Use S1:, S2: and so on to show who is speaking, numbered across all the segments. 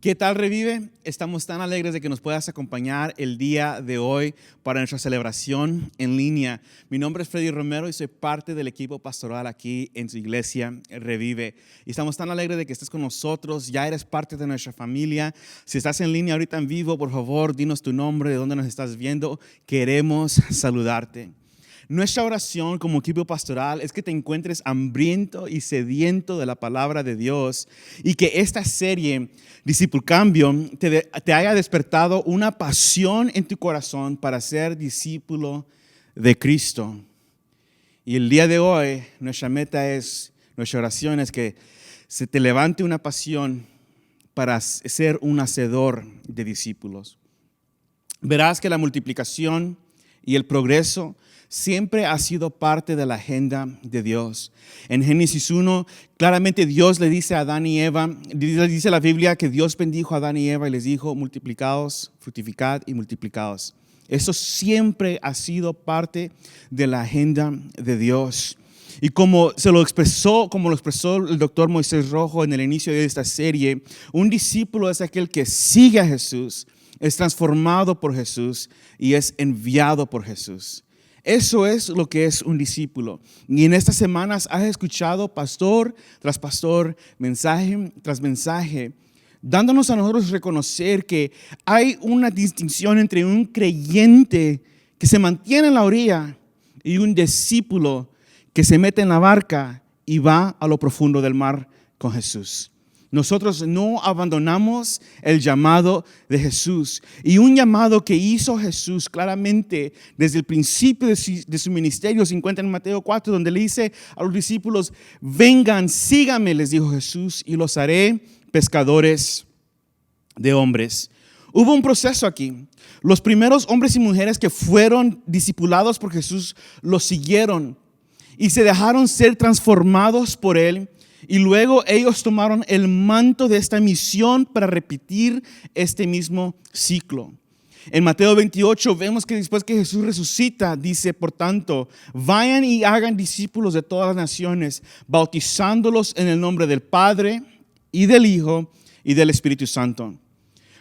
S1: ¿Qué tal, Revive? Estamos tan alegres de que nos puedas acompañar el día de hoy para nuestra celebración en línea. Mi nombre es Freddy Romero y soy parte del equipo pastoral aquí en su iglesia Revive. Y estamos tan alegres de que estés con nosotros, ya eres parte de nuestra familia. Si estás en línea ahorita en vivo, por favor, dinos tu nombre, de dónde nos estás viendo. Queremos saludarte. Nuestra oración como equipo pastoral es que te encuentres hambriento y sediento de la palabra de Dios y que esta serie, Discípulo Cambio, te haya despertado una pasión en tu corazón para ser discípulo de Cristo. Y el día de hoy, nuestra oración es que se te levante una pasión para ser un hacedor de discípulos. Verás que la multiplicación y el progreso siempre ha sido parte de la agenda de Dios. En Génesis 1, claramente Dios le dice a Adán y Eva, dice la Biblia que Dios bendijo a Adán y Eva y les dijo, multiplicaos, fructificad y multiplicaos. Eso siempre ha sido parte de la agenda de Dios. Y como lo expresó el doctor Moisés Rojo en el inicio de esta serie, un discípulo es aquel que sigue a Jesús, es transformado por Jesús y es enviado por Jesús. Eso es lo que es un discípulo. Y en estas semanas has escuchado pastor tras pastor, mensaje tras mensaje, dándonos a nosotros reconocer que hay una distinción entre un creyente que se mantiene en la orilla y un discípulo que se mete en la barca y va a lo profundo del mar con Jesús. Nosotros no abandonamos el llamado de Jesús. Y un llamado que hizo Jesús claramente desde el principio de su ministerio, se encuentra en Mateo 4, donde le dice a los discípulos, vengan, síganme, les dijo Jesús, y los haré pescadores de hombres. Hubo un proceso aquí. Los primeros hombres y mujeres que fueron discipulados por Jesús los siguieron y se dejaron ser transformados por Él. Y luego ellos tomaron el manto de esta misión para repetir este mismo ciclo. En Mateo 28 vemos que después que Jesús resucita, dice, por tanto, vayan y hagan discípulos de todas las naciones, bautizándolos en el nombre del Padre y del Hijo y del Espíritu Santo.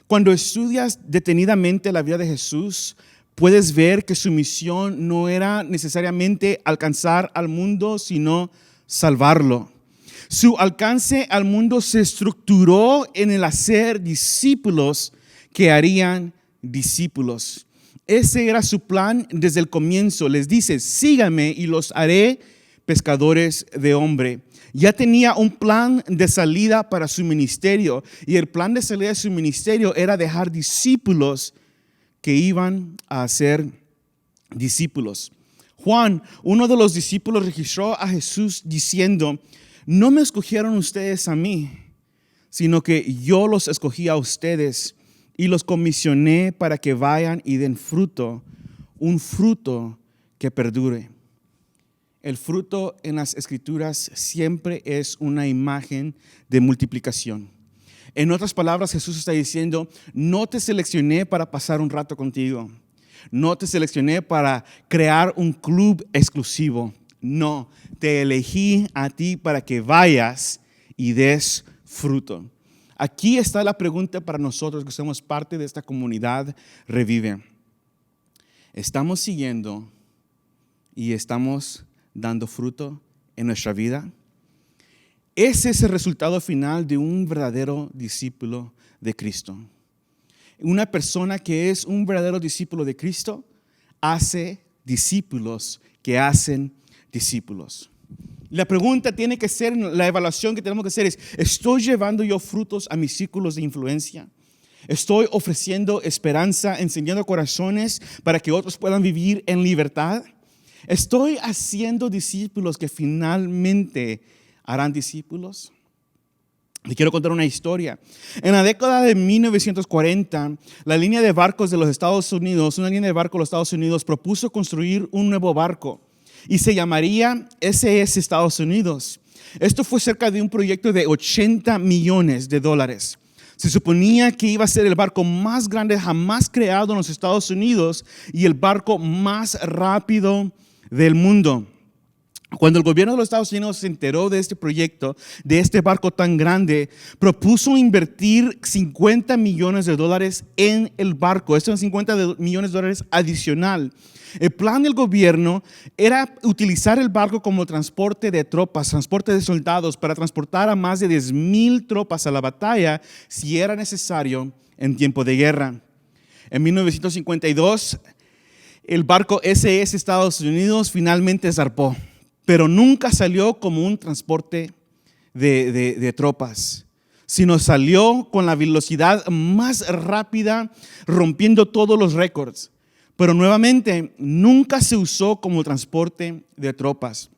S1: Cuando estudias detenidamente la vida de Jesús, puedes ver que su misión no era necesariamente alcanzar al mundo, sino salvarlo. Su alcance al mundo se estructuró en el hacer discípulos que harían discípulos. Ese era su plan desde el comienzo. Les dice, síganme y los haré pescadores de hombre. Ya tenía un plan de salida para su ministerio y el plan de salida de su ministerio era dejar discípulos que iban a ser discípulos. Juan, uno de los discípulos, registró a Jesús diciendo, no me escogieron ustedes a mí, sino que yo los escogí a ustedes y los comisioné para que vayan y den fruto, un fruto que perdure. El fruto en las Escrituras siempre es una imagen de multiplicación. En otras palabras, Jesús está diciendo, no te seleccioné para pasar un rato contigo. No te seleccioné para crear un club exclusivo. No, te elegí a ti para que vayas y des fruto. Aquí está la pregunta para nosotros que somos parte de esta comunidad Revive. ¿Estamos siguiendo y estamos dando fruto en nuestra vida? Ese es el resultado final de un verdadero discípulo de Cristo. Una persona que es un verdadero discípulo de Cristo hace discípulos que hacen discípulos. La pregunta tiene que ser, la evaluación que tenemos que hacer es, ¿estoy llevando yo frutos a mis círculos de influencia? ¿Estoy ofreciendo esperanza, enseñando corazones para que otros puedan vivir en libertad? ¿Estoy haciendo discípulos que finalmente harán discípulos? Le quiero contar una historia. En la década de 1940, la línea de barcos de los Estados Unidos, una línea de barcos de los Estados Unidos propuso construir un nuevo barco y se llamaría SS Estados Unidos. Esto fue cerca de un proyecto de $80 millones. Se suponía que iba a ser el barco más grande jamás creado en los Estados Unidos y el barco más rápido del mundo. Cuando el gobierno de los Estados Unidos se enteró de este proyecto, de este barco tan grande, propuso invertir $50 millones en el barco. Estos son $50 millones adicional. El plan del gobierno era utilizar el barco como transporte de tropas, transporte de soldados, para transportar a más de 10,000 tropas a la batalla si era necesario en tiempo de guerra. En 1952, el barco SS Estados Unidos finalmente zarpó, pero nunca salió como un transporte de tropas, sino salió con la velocidad más rápida, rompiendo todos los récords. Pero nuevamente, nunca se usó como transporte de tropas.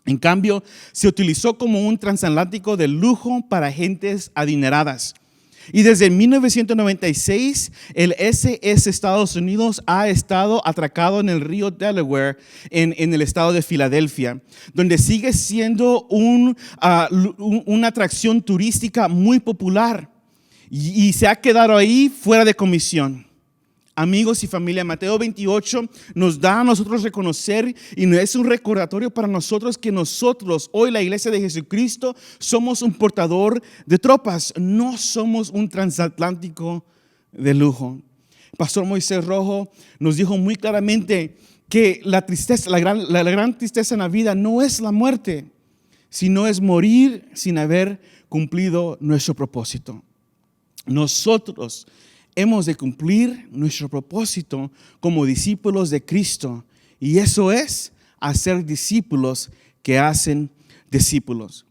S1: En cambio, se utilizó como un transatlántico de lujo para gentes adineradas. Y desde 1996, el SS Estados Unidos ha estado atracado en el río Delaware, en el estado de Filadelfia, donde sigue siendo una atracción turística muy popular y se ha quedado ahí fuera de comisión. Amigos y familia, Mateo 28 nos da a nosotros reconocer y es un recordatorio para nosotros que nosotros, hoy la iglesia de Jesucristo, somos un portador de tropas, no somos un transatlántico de lujo. Pastor Moisés Rojo nos dijo muy claramente que la tristeza, la gran tristeza en la vida no es la muerte, sino es morir sin haber cumplido nuestro propósito. Nosotros hemos de cumplir nuestro propósito como discípulos de Cristo, y eso es hacer discípulos que hacen discípulos.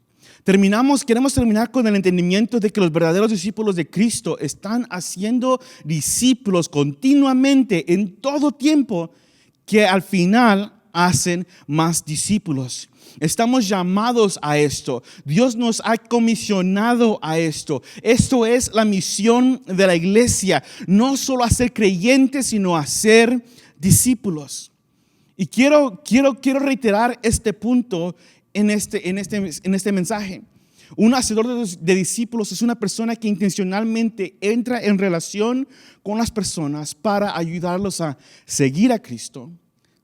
S1: Queremos terminar con el entendimiento de que los verdaderos discípulos de Cristo están haciendo discípulos continuamente, en todo tiempo, que al final hacen más discípulos. Estamos llamados a esto. Dios nos ha comisionado a esto. Esto es la misión de la iglesia. No solo hacer creyentes, sino hacer discípulos. Y quiero reiterar este punto en este mensaje. Un hacedor de discípulos es una persona que intencionalmente entra en relación con las personas para ayudarlos a seguir a Cristo,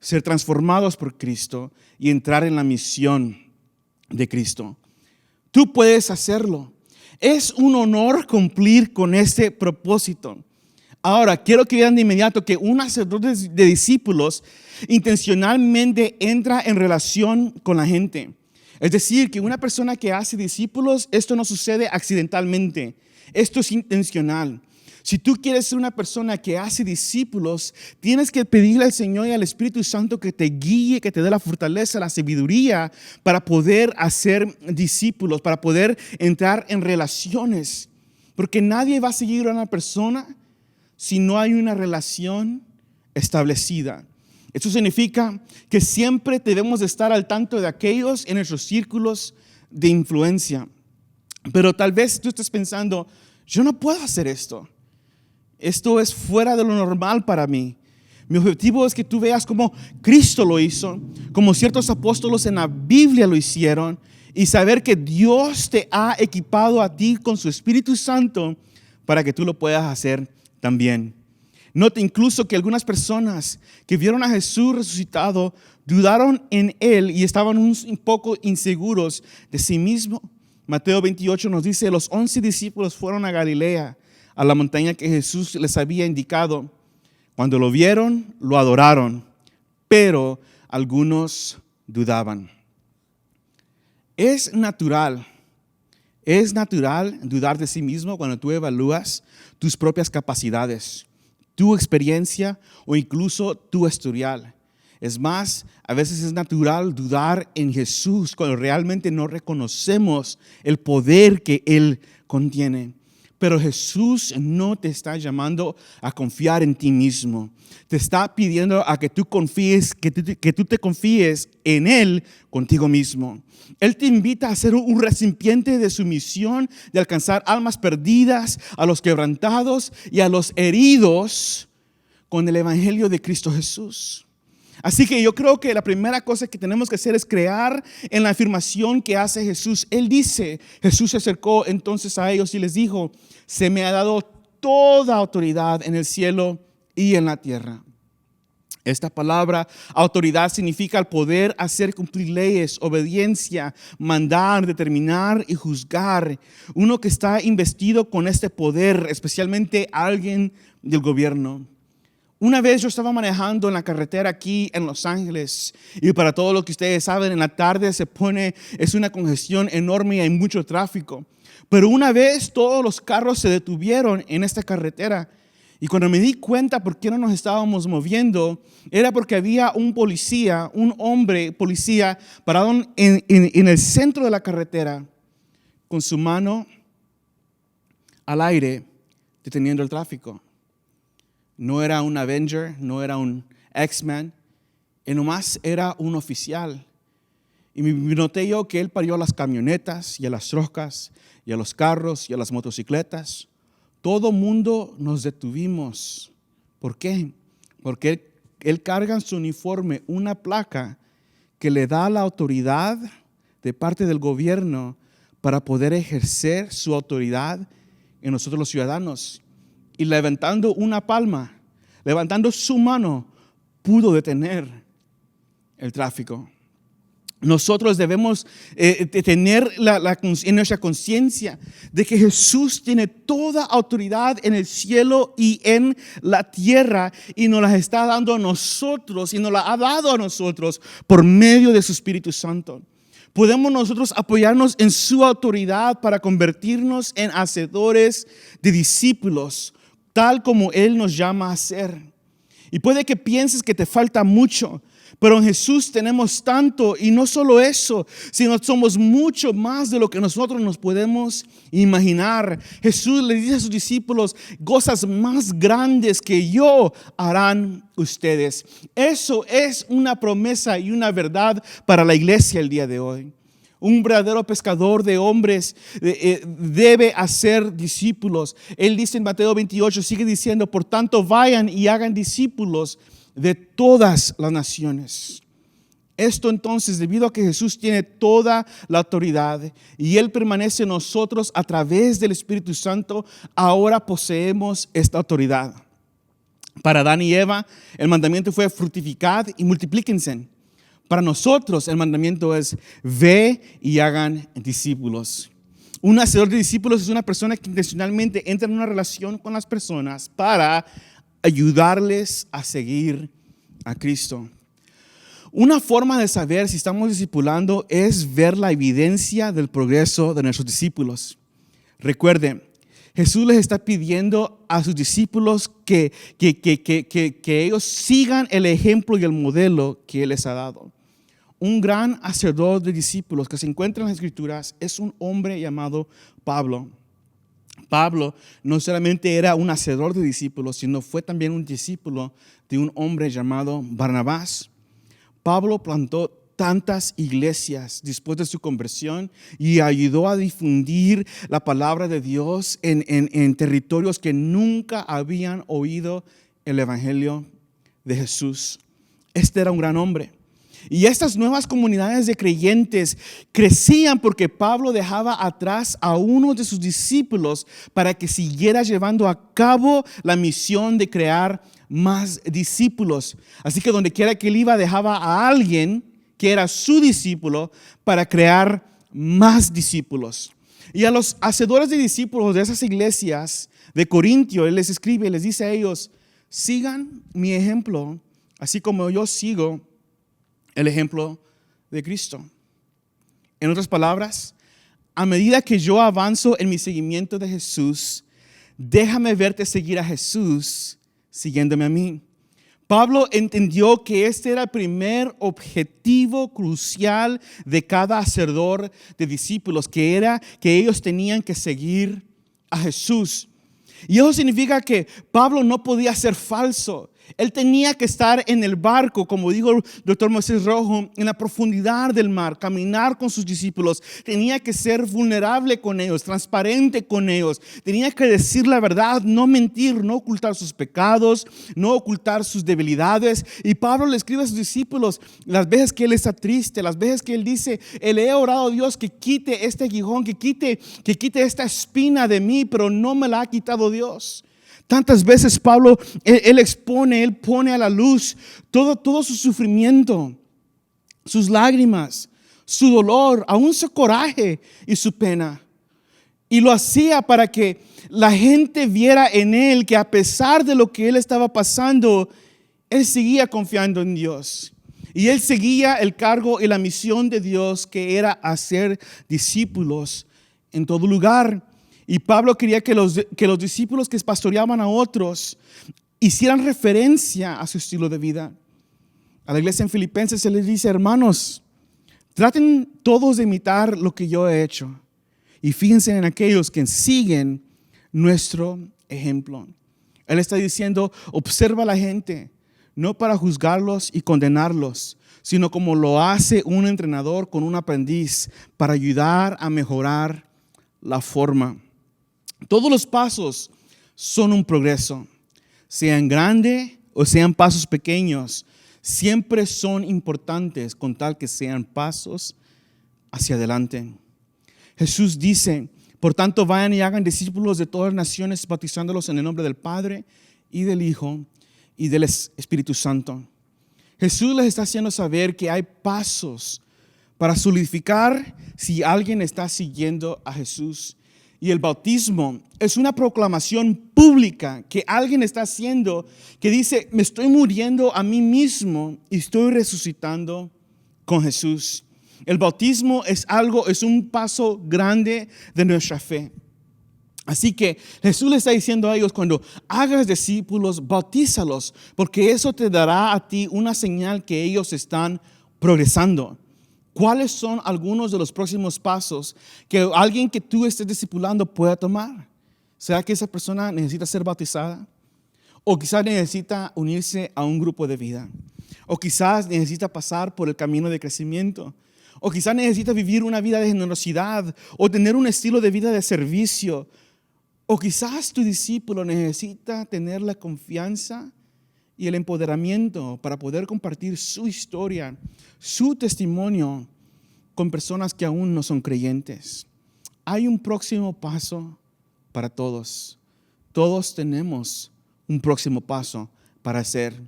S1: ser transformados por Cristo y entrar en la misión de Cristo. Tú puedes hacerlo. Es un honor cumplir con este propósito. Ahora, quiero que vean de inmediato que un hacedor de discípulos intencionalmente entra en relación con la gente. Es decir, que una persona que hace discípulos, esto no sucede accidentalmente. Esto es intencional. Si tú quieres ser una persona que hace discípulos, tienes que pedirle al Señor y al Espíritu Santo que te guíe, que te dé la fortaleza, la sabiduría para poder hacer discípulos, para poder entrar en relaciones. Porque nadie va a seguir a una persona si no hay una relación establecida. Esto significa que siempre debemos estar al tanto de aquellos en nuestros círculos de influencia. Pero tal vez tú estés pensando, yo no puedo hacer esto. Esto es fuera de lo normal para mí. Mi objetivo es que tú veas cómo Cristo lo hizo, como ciertos apóstoles en la Biblia lo hicieron, y saber que Dios te ha equipado a ti con su Espíritu Santo para que tú lo puedas hacer también. Note incluso que algunas personas que vieron a Jesús resucitado dudaron en Él y estaban un poco inseguros de sí mismo. Mateo 28 nos dice, los 11 discípulos fueron a Galilea, a la montaña que Jesús les había indicado. Cuando lo vieron, lo adoraron, pero algunos dudaban. Es natural dudar de sí mismo cuando tú evalúas tus propias capacidades, tu experiencia o incluso tu historial. Es más, a veces es natural dudar en Jesús cuando realmente no reconocemos el poder que Él contiene. Pero Jesús no te está llamando a confiar en ti mismo. Te está pidiendo a que tú confíes, que tú te confíes en Él contigo mismo. Él te invita a ser un recipiente de su misión de alcanzar almas perdidas, a los quebrantados y a los heridos con el evangelio de Cristo Jesús. Así que yo creo que la primera cosa que tenemos que hacer es crear en la afirmación que hace Jesús. Él dice, Jesús se acercó entonces a ellos y les dijo, se me ha dado toda autoridad en el cielo y en la tierra. Esta palabra autoridad significa el poder hacer cumplir leyes, obediencia, mandar, determinar y juzgar. Uno que está investido con este poder, especialmente alguien del gobierno. Una vez yo estaba manejando en la carretera aquí en Los Ángeles, y para todo lo que ustedes saben, en la tarde es una congestión enorme y hay mucho tráfico. Pero una vez todos los carros se detuvieron en esta carretera. Y cuando me di cuenta por qué no nos estábamos moviendo, era porque había un policía, un hombre policía, parado en el centro de la carretera, con su mano al aire, deteniendo el tráfico. No era un Avenger, no era un X-Men, y nomás era un oficial. Y me noté yo que él paró a las camionetas y a las trocas y a los carros y a las motocicletas. Todo mundo nos detuvimos. ¿Por qué? Porque él carga en su uniforme una placa que le da la autoridad de parte del gobierno para poder ejercer su autoridad en nosotros los ciudadanos. Y levantando una palma, levantando su mano, pudo detener el tráfico. Nosotros debemos tener en nuestra conciencia de que Jesús tiene toda autoridad en el cielo y en la tierra y nos la está dando a nosotros y nos la ha dado a nosotros por medio de su Espíritu Santo. Podemos nosotros apoyarnos en su autoridad para convertirnos en hacedores de discípulos, tal como Él nos llama a ser. Y puede que pienses que te falta mucho, pero en Jesús tenemos tanto, y no solo eso, sino somos mucho más de lo que nosotros nos podemos imaginar. Jesús le dice a sus discípulos, cosas más grandes que yo harán ustedes. Eso es una promesa y una verdad para la iglesia el día de hoy. Un verdadero pescador de hombres debe hacer discípulos. Él dice en Mateo 28, sigue diciendo, por tanto vayan y hagan discípulos de todas las naciones. Esto entonces, debido a que Jesús tiene toda la autoridad y Él permanece en nosotros a través del Espíritu Santo, ahora poseemos esta autoridad. Para Adán y Eva, el mandamiento fue fructificad y multiplíquense. Para nosotros, el mandamiento es ve y hagan discípulos. Un hacedor de discípulos es una persona que intencionalmente entra en una relación con las personas para ayudarles a seguir a Cristo. Una forma de saber si estamos discipulando es ver la evidencia del progreso de nuestros discípulos. Recuerden, Jesús les está pidiendo a sus discípulos que ellos sigan el ejemplo y el modelo que Él les ha dado. Un gran hacedor de discípulos que se encuentra en las Escrituras es un hombre llamado Pablo. Pablo no solamente era un hacedor de discípulos, sino fue también un discípulo de un hombre llamado Barnabás. Pablo plantó tantas iglesias después de su conversión y ayudó a difundir la palabra de Dios en territorios que nunca habían oído el evangelio de Jesús. Este era un gran hombre. Y estas nuevas comunidades de creyentes crecían porque Pablo dejaba atrás a uno de sus discípulos para que siguiera llevando a cabo la misión de crear más discípulos. Así que donde quiera que él iba, dejaba a alguien que era su discípulo para crear más discípulos. Y a los hacedores de discípulos de esas iglesias de Corintio, él les escribe, les dice a ellos, sigan mi ejemplo, así como yo sigo el ejemplo de Cristo. En otras palabras, a medida que yo avanzo en mi seguimiento de Jesús, déjame verte seguir a Jesús siguiéndome a mí. Pablo entendió que este era el primer objetivo crucial de cada hacedor de discípulos, que era que ellos tenían que seguir a Jesús. Y eso significa que Pablo no podía ser falso. Él tenía que estar en el barco, como dijo el doctor Moisés Rojo, en la profundidad del mar, caminar con sus discípulos. Tenía que ser vulnerable con ellos, transparente con ellos. Tenía que decir la verdad, no mentir, no ocultar sus pecados, no ocultar sus debilidades. Y Pablo le escribe a sus discípulos las veces que él está triste, las veces que él dice, le he orado a Dios que quite este aguijón, que quite esta espina de mí, pero no me la ha quitado Dios. Tantas veces Pablo, él expone, él pone a la luz todo su sufrimiento, sus lágrimas, su dolor, aún su coraje y su pena. Y lo hacía para que la gente viera en él que a pesar de lo que él estaba pasando, él seguía confiando en Dios. Y él seguía el cargo y la misión de Dios, que era hacer discípulos en todo lugar. Y Pablo quería que los discípulos que pastoreaban a otros hicieran referencia a su estilo de vida. A la iglesia en Filipenses se les dice: hermanos, traten todos de imitar lo que yo he hecho. Y fíjense en aquellos que siguen nuestro ejemplo. Él está diciendo: observa a la gente, no para juzgarlos y condenarlos, sino como lo hace un entrenador con un aprendiz, para ayudar a mejorar la forma. Todos los pasos son un progreso, sean grandes o sean pasos pequeños, siempre son importantes con tal que sean pasos hacia adelante. Jesús dice: por tanto, vayan y hagan discípulos de todas las naciones, bautizándolos en el nombre del Padre y del Hijo y del Espíritu Santo. Jesús les está haciendo saber que hay pasos para solidificar si alguien está siguiendo a Jesús. Y el bautismo es una proclamación pública que alguien está haciendo, que dice: me estoy muriendo a mí mismo y estoy resucitando con Jesús. El bautismo es un paso grande de nuestra fe. Así que Jesús le está diciendo a ellos: cuando hagas discípulos, bautízalos, porque eso te dará a ti una señal que ellos están progresando. ¿Cuáles son algunos de los próximos pasos que alguien que tú estés discipulando pueda tomar? ¿Será que esa persona necesita ser bautizada? O quizás necesita unirse a un grupo de vida. O quizás necesita pasar por el camino de crecimiento. O quizás necesita vivir una vida de generosidad o tener un estilo de vida de servicio. O quizás tu discípulo necesita tener la confianza y el empoderamiento para poder compartir su historia, su testimonio con personas que aún no son creyentes. Hay un próximo paso para todos. Todos tenemos un próximo paso para hacer.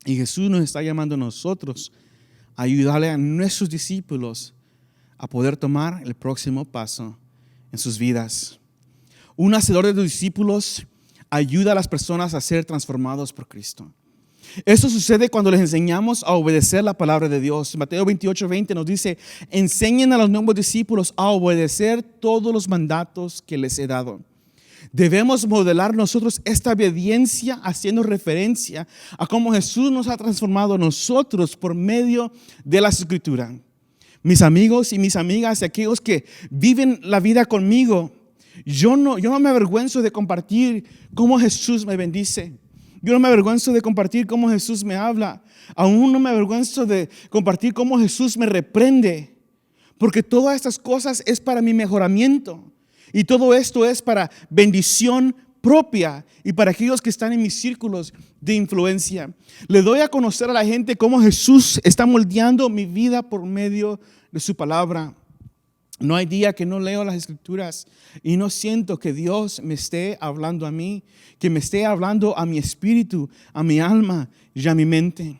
S1: Y Jesús nos está llamando a nosotros a ayudarle a nuestros discípulos a poder tomar el próximo paso en sus vidas. Un hacedor de discípulos ayuda a las personas a ser transformados por Cristo. Eso sucede cuando les enseñamos a obedecer la palabra de Dios. Mateo 28:20 nos dice: enseñen a los nuevos discípulos a obedecer todos los mandatos que les he dado. Debemos modelar nosotros esta obediencia haciendo referencia a cómo Jesús nos ha transformado a nosotros por medio de las Escrituras. Mis amigos y mis amigas, aquellos que viven la vida conmigo, yo no me avergüenzo de compartir cómo Jesús me bendice. Yo no me avergüenzo de compartir cómo Jesús me habla. Aún no me avergüenzo de compartir cómo Jesús me reprende. Porque todas estas cosas es para mi mejoramiento. Y todo esto es para bendición propia y para aquellos que están en mis círculos de influencia. Le doy a conocer a la gente cómo Jesús está moldeando mi vida por medio de su palabra. No hay día que no leo las Escrituras y no siento que Dios me esté hablando a mí, que me esté hablando a mi espíritu, a mi alma y a mi mente.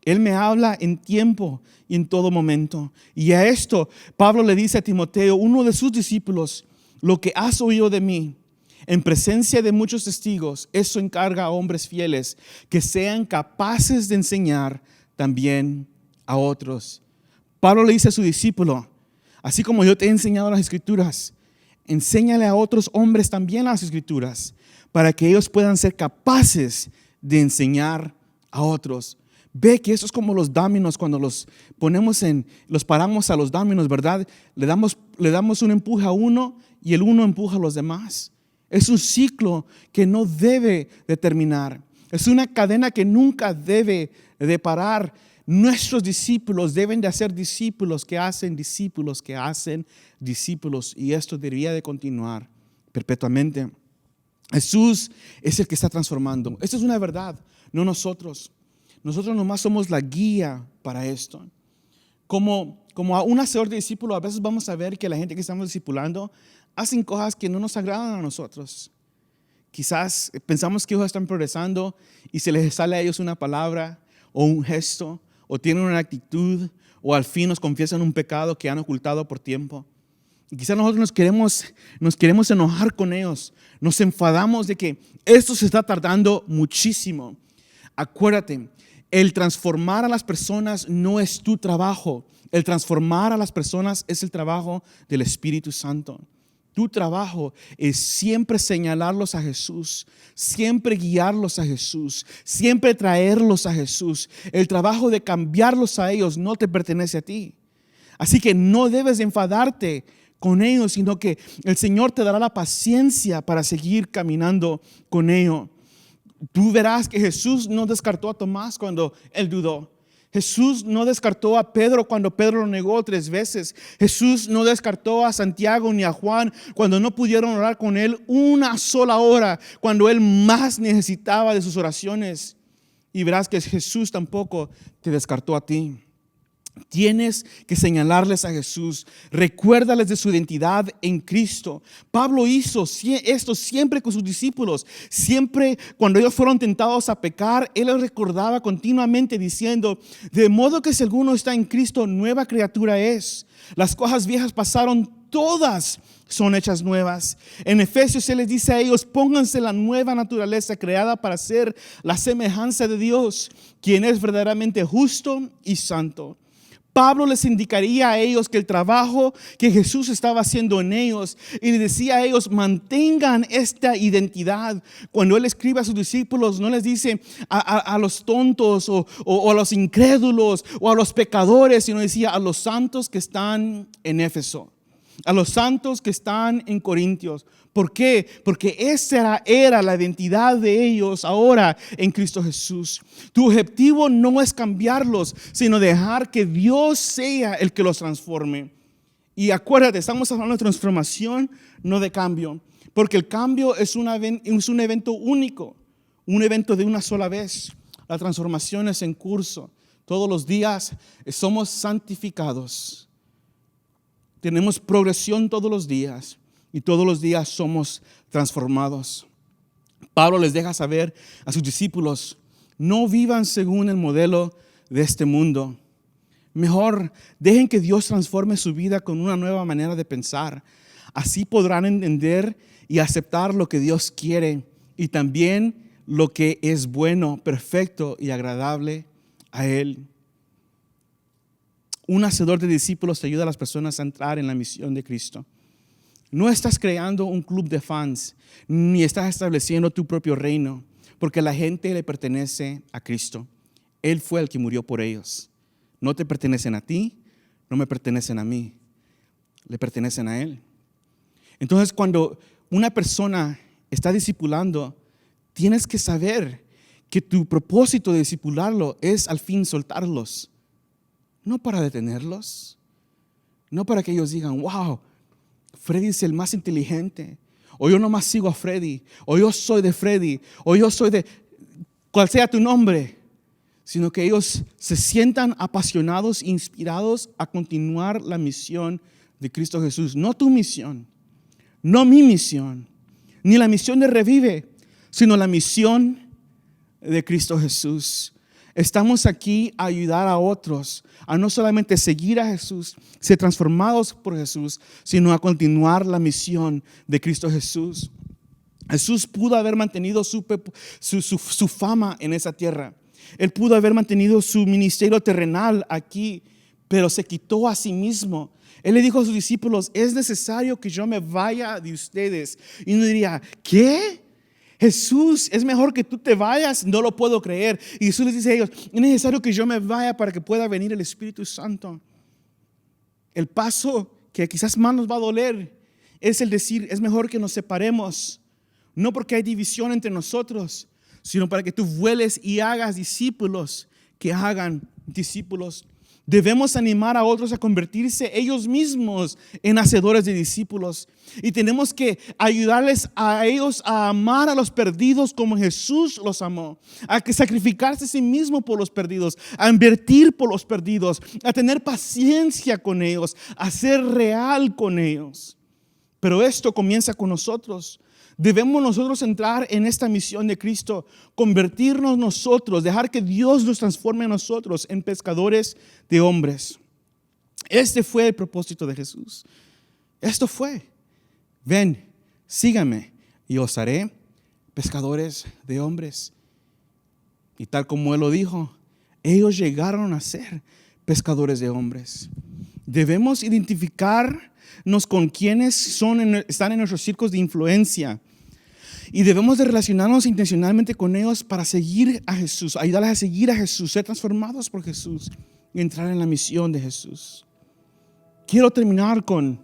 S1: Él me habla en tiempo y en todo momento. Y a esto Pablo le dice a Timoteo, uno de sus discípulos: lo que has oído de mí en presencia de muchos testigos, eso encarga a hombres fieles que sean capaces de enseñar también a otros. Pablo le dice a su discípulo: así como yo te he enseñado las Escrituras, enséñale a otros hombres también las Escrituras, para que ellos puedan ser capaces de enseñar a otros. Ve que eso es como los dominos, cuando los paramos a los dominos, ¿verdad? Le damos un empuje a uno y el uno empuja a los demás. Es un ciclo que no debe de terminar. Es una cadena que nunca debe de parar. Nuestros discípulos deben de hacer discípulos que hacen discípulos que hacen discípulos, y esto debería de continuar perpetuamente. Jesús es el que está transformando. Esta es una verdad, no nosotros. Nosotros nomás somos la guía para esto. Como a un hacedor de discípulos, a veces vamos a ver que la gente que estamos discipulando hacen cosas que no nos agradan a nosotros, quizás pensamos que ellos están progresando y se les sale a ellos una palabra o un gesto o tienen una actitud o al fin nos confiesan un pecado que han ocultado por tiempo. Y quizás nosotros nos queremos enojar con ellos, nos enfadamos de que esto se está tardando muchísimo. Acuérdate, el transformar a las personas no es tu trabajo. El transformar a las personas es el trabajo del Espíritu Santo. Tu trabajo es siempre señalarlos a Jesús, siempre guiarlos a Jesús, siempre traerlos a Jesús. El trabajo de cambiarlos a ellos no te pertenece a ti. Así que no debes enfadarte con ellos, sino que el Señor te dará la paciencia para seguir caminando con ellos. Tú verás que Jesús no descartó a Tomás cuando él dudó. Jesús no descartó a Pedro cuando Pedro lo negó 3 veces. Jesús no descartó a Santiago ni a Juan cuando no pudieron orar con él una sola hora, cuando él más necesitaba de sus oraciones. Y verás que Jesús tampoco te descartó a ti. Tienes que señalarles a Jesús, recuérdales de su identidad en Cristo. Pablo hizo esto siempre con sus discípulos. Siempre cuando ellos fueron tentados a pecar, él les recordaba continuamente diciendo: de modo que si alguno está en Cristo, nueva criatura es. Las cosas viejas pasaron, todas son hechas nuevas. En Efesios se les dice a ellos: pónganse la nueva naturaleza creada para ser la semejanza de Dios, quien es verdaderamente justo y santo. Pablo les indicaría a ellos que el trabajo que Jesús estaba haciendo en ellos, y les decía a ellos: mantengan esta identidad. Cuando él escribe a sus discípulos, no les dice a los tontos o a los incrédulos o a los pecadores, sino decía a los santos que están en Éfeso, a los santos que están en Corintios. ¿Por qué? Porque esa era la identidad de ellos ahora en Cristo Jesús. Tu objetivo no es cambiarlos, sino dejar que Dios sea el que los transforme. Y acuérdate, estamos hablando de transformación, no de cambio. Porque el cambio es un evento único, un evento de una sola vez. La transformación es en curso. Todos los días somos santificados. Tenemos progresión todos los días. Y todos los días somos transformados. Pablo les deja saber a sus discípulos: no vivan según el modelo de este mundo. Mejor dejen que Dios transforme su vida con una nueva manera de pensar. Así podrán entender y aceptar lo que Dios quiere y también lo que es bueno, perfecto y agradable a Él. Un hacedor de discípulos te ayuda a las personas a entrar en la misión de Cristo. No estás creando un club de fans, ni estás estableciendo tu propio reino, porque la gente le pertenece a Cristo. Él fue el que murió por ellos. No te pertenecen a ti, no me pertenecen a mí, le pertenecen a Él. Entonces, cuando una persona está discipulando, tienes que saber que tu propósito de discipularlo es al fin soltarlos, no para detenerlos, no para que ellos digan: wow, Freddy es el más inteligente, o yo nomás sigo a Freddy, o yo soy de Freddy, o yo soy de cual sea tu nombre, sino que ellos se sientan apasionados, inspirados a continuar la misión de Cristo Jesús. No tu misión, no mi misión, ni la misión de Revive, sino la misión de Cristo Jesús. Estamos aquí a ayudar a otros a no solamente seguir a Jesús, ser transformados por Jesús, sino a continuar la misión de Cristo Jesús. Jesús pudo haber mantenido su fama en esa tierra. Él pudo haber mantenido su ministerio terrenal aquí, pero se quitó a sí mismo. Él le dijo a sus discípulos: es necesario que yo me vaya de ustedes. Y uno diría: ¿qué? Jesús, es mejor que tú te vayas. No lo puedo creer. Y Jesús les dice a ellos: es necesario que yo me vaya para que pueda venir el Espíritu Santo. El paso que quizás más nos va a doler es el decir: es mejor que nos separemos. No porque hay división entre nosotros, sino para que tú vueles y hagas discípulos que hagan discípulos. Debemos animar a otros a convertirse ellos mismos en hacedores de discípulos. Y tenemos que ayudarles a ellos a amar a los perdidos como Jesús los amó. A que sacrificarse a sí mismo por los perdidos. A invertir por los perdidos. A tener paciencia con ellos. A ser real con ellos. Pero esto comienza con nosotros. Debemos nosotros entrar en esta misión de Cristo, convertirnos nosotros, dejar que Dios nos transforme a nosotros en pescadores de hombres. Este fue el propósito de Jesús. Esto fue: ven, sígame y os haré pescadores de hombres. Y tal como Él lo dijo, ellos llegaron a ser pescadores de hombres. Debemos identificarnos con quienes están en nuestros círculos de influencia. Y debemos de relacionarnos intencionalmente con ellos para seguir a Jesús, ayudarles a seguir a Jesús, ser transformados por Jesús y entrar en la misión de Jesús. Quiero terminar con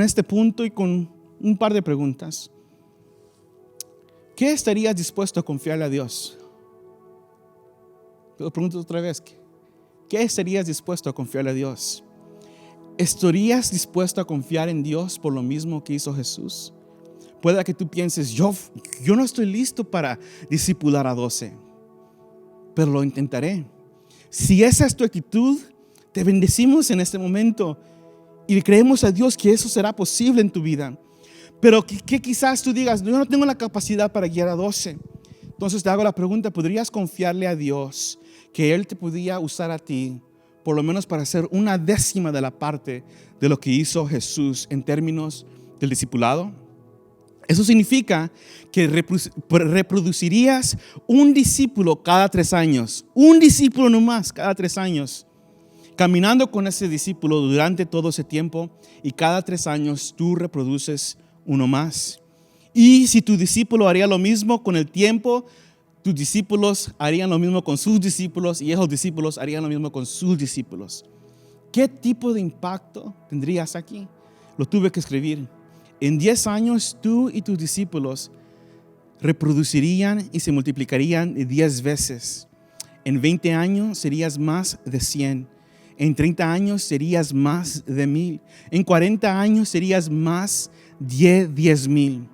S1: este punto y con un par de preguntas. ¿Qué estarías dispuesto a confiarle a Dios? Te lo pregunto otra vez. ¿Qué estarías dispuesto a confiarle a Dios? ¿Estarías dispuesto a confiar en Dios por lo mismo que hizo Jesús? Puede que tú pienses, yo no estoy listo para discipular a 12, pero lo intentaré. Si esa es tu actitud, te bendecimos en este momento y le creemos a Dios que eso será posible en tu vida. Pero que quizás tú digas, yo no tengo la capacidad para guiar a 12. Entonces te hago la pregunta, ¿podrías confiarle a Dios que Él te podía usar a ti, por lo menos para hacer 1/10 de la parte de lo que hizo Jesús en términos del discipulado? Eso significa que reproducirías un discípulo cada 3 años. Un discípulo nomás cada 3 años. Caminando con ese discípulo durante todo ese tiempo, y cada 3 años tú reproduces uno más. Y si tu discípulo haría lo mismo con el tiempo, tus discípulos harían lo mismo con sus discípulos y esos discípulos harían lo mismo con sus discípulos. ¿Qué tipo de impacto tendrías aquí? Lo tuve que escribir. En 10 años tú y tus discípulos reproducirían y se multiplicarían 10 veces. En 20 años serías más de 100. En 30 años serías más de 1000. En 40 años serías más de 10,000.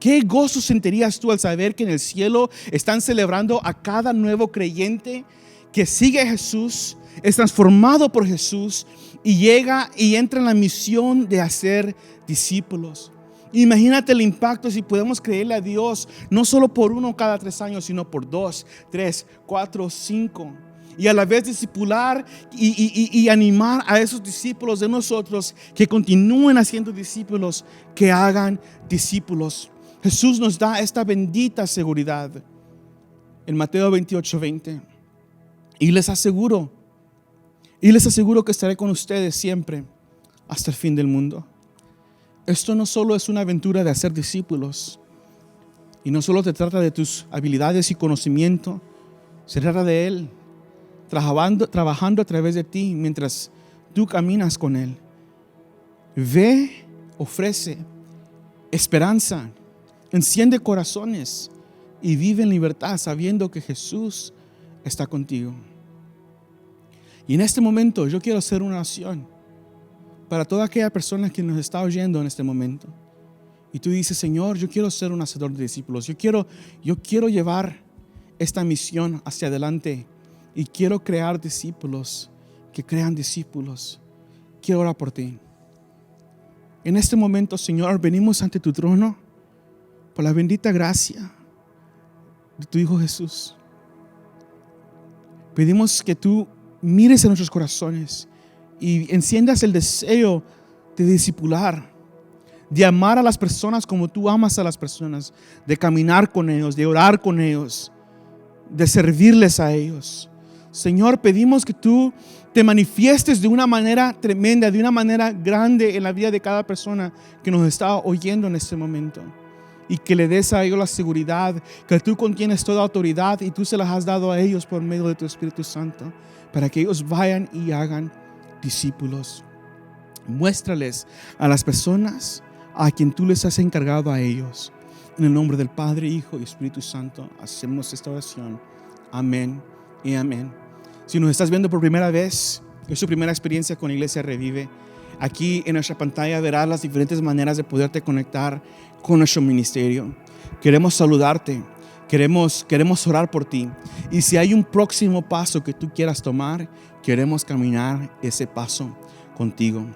S1: ¿Qué gozo sentirías tú al saber que en el cielo están celebrando a cada nuevo creyente que sigue a Jesús, es transformado por Jesús y llega y entra en la misión de hacer discípulos? Imagínate el impacto si podemos creerle a Dios, no solo por 1 cada 3 años, sino por 2, 3, 4, 5. Y a la vez discipular y animar a esos discípulos de nosotros que continúen haciendo discípulos, que hagan discípulos. Jesús nos da esta bendita seguridad en Mateo 28:20. Y les aseguro que estaré con ustedes siempre hasta el fin del mundo. Esto no solo es una aventura de hacer discípulos, y no solo te trata de tus habilidades y conocimiento, se trata de Él trabajando a través de ti mientras tú caminas con Él. Ve, ofrece esperanza, enciende corazones y vive en libertad sabiendo que Jesús está contigo. Y en este momento yo quiero hacer una oración para toda aquella persona que nos está oyendo en este momento. Y tú dices, Señor, yo quiero ser un hacedor de discípulos. Yo quiero llevar esta misión hacia adelante y quiero crear discípulos que crean discípulos. Quiero orar por ti. En este momento, Señor, venimos ante tu trono por la bendita gracia de tu Hijo Jesús. Pedimos que tú mires en nuestros corazones y enciendas el deseo de discipular, de amar a las personas como tú amas a las personas, de caminar con ellos, de orar con ellos, de servirles a ellos. Señor, pedimos que tú te manifiestes de una manera tremenda, de una manera grande en la vida de cada persona que nos está oyendo en este momento. Y que le des a ellos la seguridad que tú contienes toda autoridad y tú se las has dado a ellos por medio de tu Espíritu Santo, para que ellos vayan y hagan discípulos. Muéstrales a las personas a quien tú les has encargado a ellos. En el nombre del Padre, Hijo y Espíritu Santo hacemos esta oración. Amén y amén. Si nos estás viendo por primera vez, es tu primera experiencia con Iglesia Revive, aquí en nuestra pantalla verás las diferentes maneras de poderte conectar con nuestro ministerio. Queremos saludarte, queremos orar por ti. Y si hay un próximo paso que tú quieras tomar, queremos caminar ese paso contigo.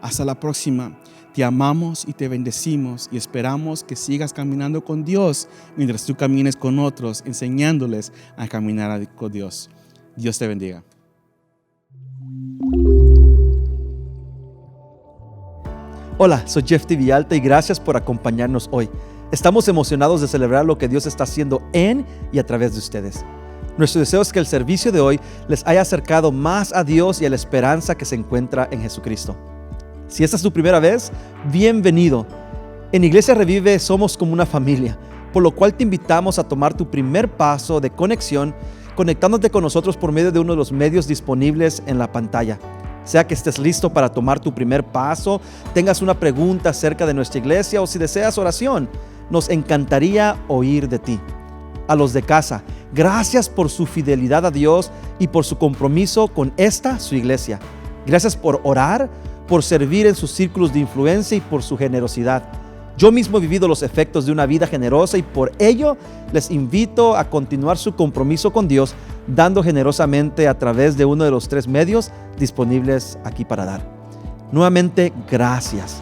S1: Hasta la próxima. Te amamos y te bendecimos y esperamos que sigas caminando con Dios mientras tú camines con otros, enseñándoles a caminar con Dios. Dios te bendiga.
S2: Hola, soy Jeff T. Villalta y gracias por acompañarnos hoy. Estamos emocionados de celebrar lo que Dios está haciendo en y a través de ustedes. Nuestro deseo es que el servicio de hoy les haya acercado más a Dios y a la esperanza que se encuentra en Jesucristo. Si esta es tu primera vez, bienvenido. En Iglesia Revive somos como una familia, por lo cual te invitamos a tomar tu primer paso de conexión, conectándote con nosotros por medio de uno de los medios disponibles en la pantalla. Sea que estés listo para tomar tu primer paso, tengas una pregunta acerca de nuestra iglesia o si deseas oración, nos encantaría oír de ti. A los de casa, gracias por su fidelidad a Dios y por su compromiso con esta, su iglesia. Gracias por orar, por servir en sus círculos de influencia y por su generosidad. Yo mismo he vivido los efectos de una vida generosa y por ello les invito a continuar su compromiso con Dios dando generosamente a través de uno de los 3 medios disponibles aquí para dar. Nuevamente, gracias.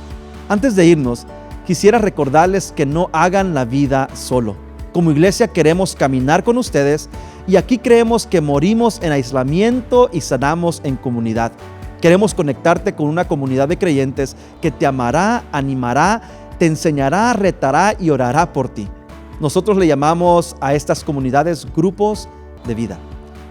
S2: Antes de irnos, quisiera recordarles que no hagan la vida solo. Como iglesia queremos caminar con ustedes y aquí creemos que morimos en aislamiento y sanamos en comunidad. Queremos conectarte con una comunidad de creyentes que te amará, animará, te enseñará, retará y orará por ti. Nosotros le llamamos a estas comunidades grupos de vida.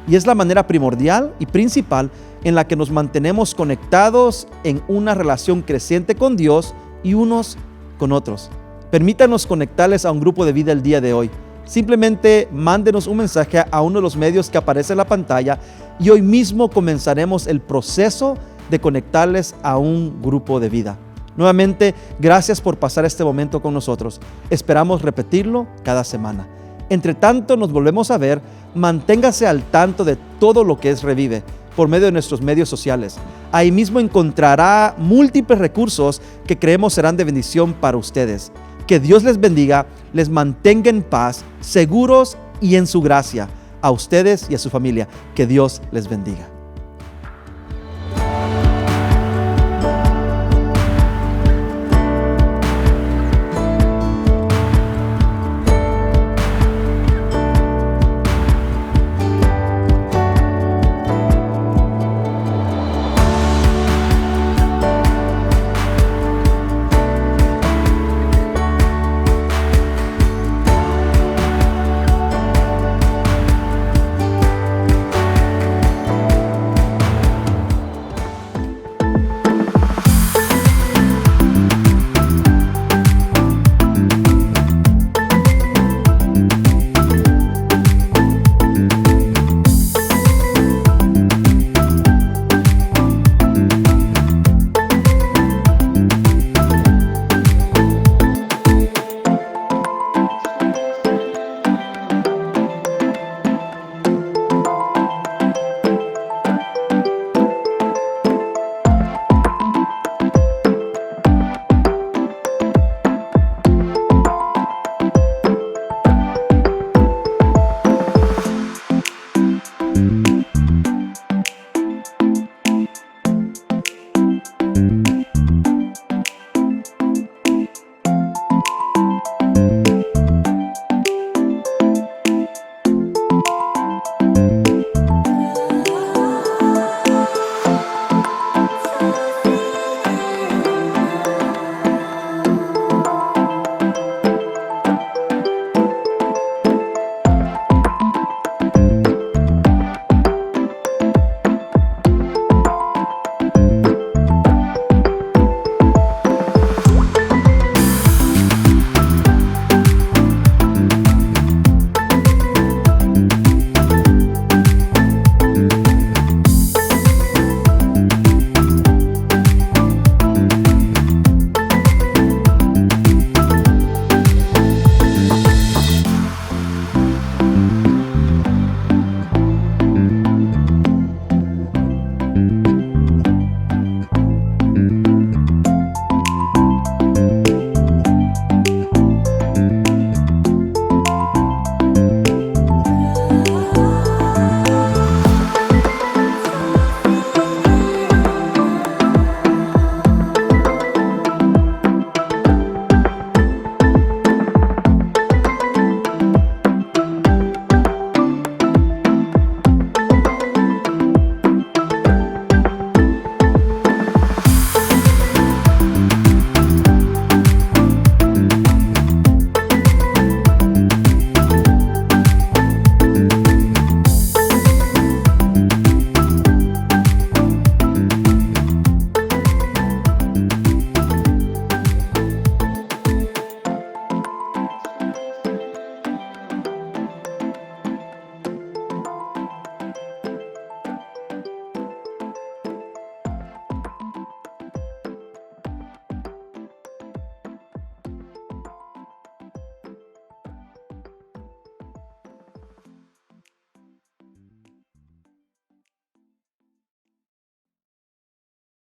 S2: Y es la manera primordial y principal en la que nos mantenemos conectados en una relación creciente con Dios y unos con otros. Permítanos conectarles a un grupo de vida el día de hoy. Simplemente mándenos un mensaje a uno de los medios que aparece en la pantalla y hoy mismo comenzaremos el proceso de conectarles a un grupo de vida. Nuevamente, gracias por pasar este momento con nosotros. Esperamos repetirlo cada semana. Entre tanto, nos volvemos a ver. Manténgase al tanto de todo lo que es Revive por medio de nuestros medios sociales. Ahí mismo encontrará múltiples recursos que creemos serán de bendición para ustedes. Que Dios les bendiga, les mantenga en paz, seguros y en su gracia. A ustedes y a su familia. Que Dios les bendiga.